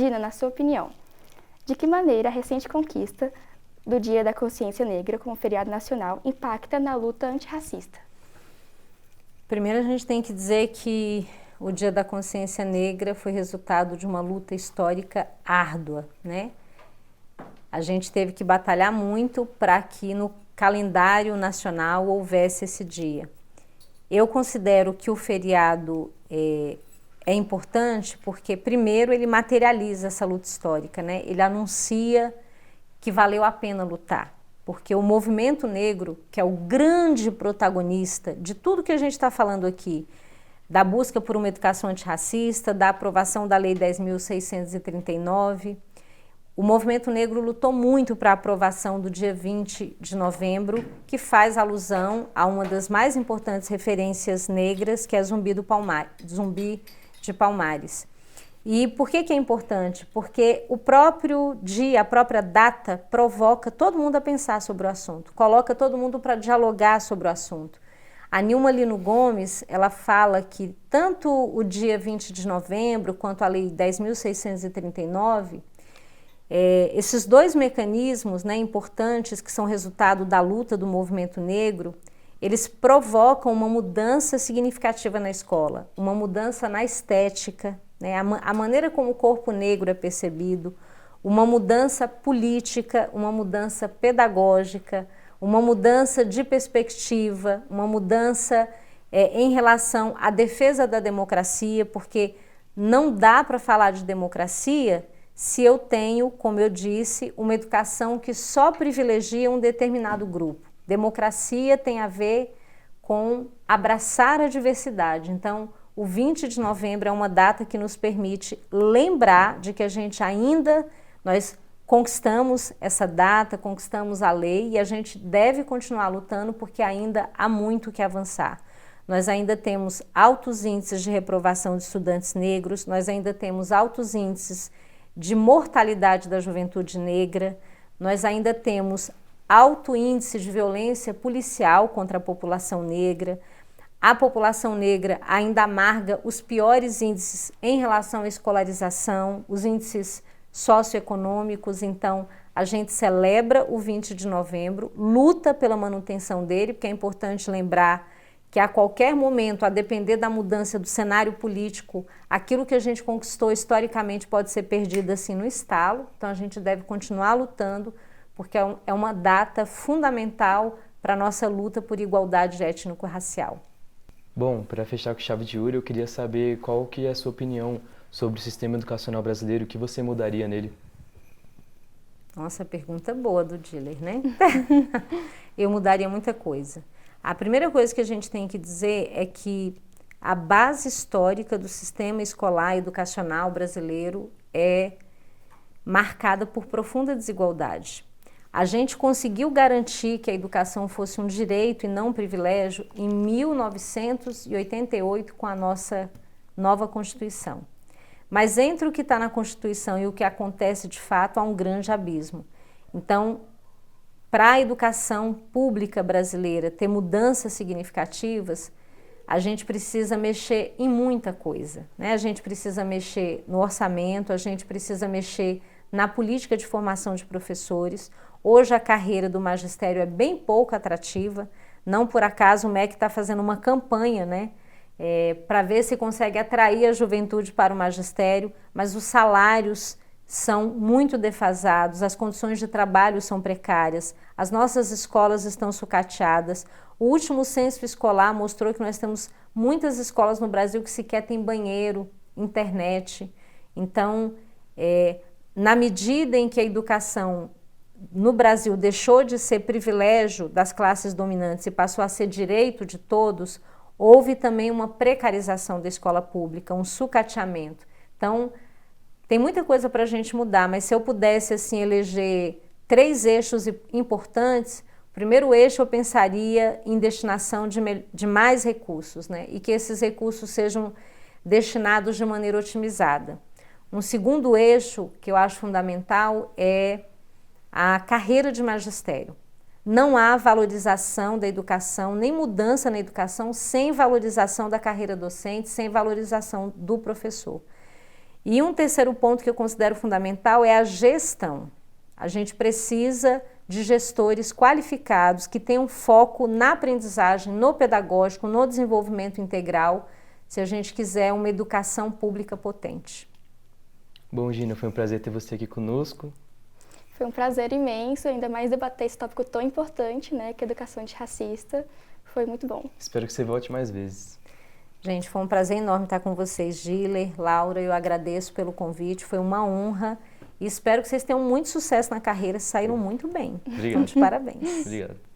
Gina, na sua opinião, de que maneira a recente conquista do Dia da Consciência Negra como feriado nacional impacta na luta antirracista? Primeiro a gente tem que dizer que o Dia da Consciência Negra foi resultado de uma luta histórica árdua, né? A gente teve que batalhar muito para que no calendário nacional houvesse esse dia. Eu considero que o feriado é importante porque, primeiro, ele materializa essa luta histórica, né? Ele anuncia que valeu a pena lutar, porque o movimento negro, que é o grande protagonista de tudo que a gente está falando aqui, da busca por uma educação antirracista, da aprovação da Lei 10.639, o movimento negro lutou muito para a aprovação do dia 20 de novembro, que faz alusão a uma das mais importantes referências negras, que é Zumbi de Palmares. E por que é importante? Porque o próprio dia, a própria data, provoca todo mundo a pensar sobre o assunto, coloca todo mundo para dialogar sobre o assunto. A Nilma Lino Gomes, ela fala que tanto o dia 20 de novembro quanto a Lei 10.639, esses dois mecanismos, né, importantes, que são resultado da luta do movimento negro, eles provocam uma mudança significativa na escola, uma mudança na estética, né, a maneira como o corpo negro é percebido, uma mudança política, uma mudança pedagógica, uma mudança de perspectiva, uma mudança em relação à defesa da democracia, porque não dá para falar de democracia se eu tenho, como eu disse, uma educação que só privilegia um determinado grupo. Democracia tem a ver com abraçar a diversidade. Então, o 20 de novembro é uma data que nos permite lembrar de que nós conquistamos essa data, conquistamos a lei e a gente deve continuar lutando porque ainda há muito que avançar. Nós ainda temos altos índices de reprovação de estudantes negros, nós ainda temos altos índices de mortalidade da juventude negra, nós ainda temos alto índice de violência policial contra a população negra. A população negra ainda amarga os piores índices em relação à escolarização, os índices socioeconômicos. Então, a gente celebra o 20 de novembro, luta pela manutenção dele, porque é importante lembrar que a qualquer momento, a depender da mudança do cenário político, aquilo que a gente conquistou historicamente pode ser perdido assim no estalo. Então a gente deve continuar lutando, porque é uma data fundamental para a nossa luta por igualdade étnico-racial. Bom, para fechar com chave de ouro, eu queria saber qual que é a sua opinião sobre o sistema educacional brasileiro, o que você mudaria nele? Nossa, pergunta boa do Diller, né? Eu mudaria muita coisa. A primeira coisa que a gente tem que dizer é que a base histórica do sistema escolar e educacional brasileiro é marcada por profunda desigualdade. A gente conseguiu garantir que a educação fosse um direito e não um privilégio em 1988 com a nossa nova Constituição. Mas entre o que está na Constituição e o que acontece de fato há um grande abismo. Então, para a educação pública brasileira ter mudanças significativas, a gente precisa mexer em muita coisa, né? A gente precisa mexer no orçamento, a gente precisa mexer na política de formação de professores. Hoje a carreira do magistério é bem pouco atrativa, não por acaso o MEC está fazendo uma campanha, né? Para ver se consegue atrair a juventude para o magistério, mas os salários são muito defasados, as condições de trabalho são precárias, as nossas escolas estão sucateadas. O último censo escolar mostrou que nós temos muitas escolas no Brasil que sequer têm banheiro, internet. Então, na medida em que a educação no Brasil deixou de ser privilégio das classes dominantes e passou a ser direito de todos, houve também uma precarização da escola pública, um sucateamento. Então, tem muita coisa para a gente mudar, mas se eu pudesse assim, eleger 3 eixos importantes, o primeiro eixo eu pensaria em destinação de mais recursos, né? E que esses recursos sejam destinados de maneira otimizada. Um segundo eixo que eu acho fundamental é a carreira de magistério. Não há valorização da educação, nem mudança na educação sem valorização da carreira docente, sem valorização do professor. E um terceiro ponto que eu considero fundamental é a gestão. A gente precisa de gestores qualificados que tenham foco na aprendizagem, no pedagógico, no desenvolvimento integral, se a gente quiser uma educação pública potente. Bom, Gina, foi um prazer ter você aqui conosco. Foi um prazer imenso, ainda mais debater esse tópico tão importante, né, que é a educação antirracista. Foi muito bom. Espero que você volte mais vezes. Gente, foi um prazer enorme estar com vocês, Giller, Laura, eu agradeço pelo convite, foi uma honra e espero que vocês tenham muito sucesso na carreira, saíram muito bem. Obrigado. Então, de parabéns. Obrigado.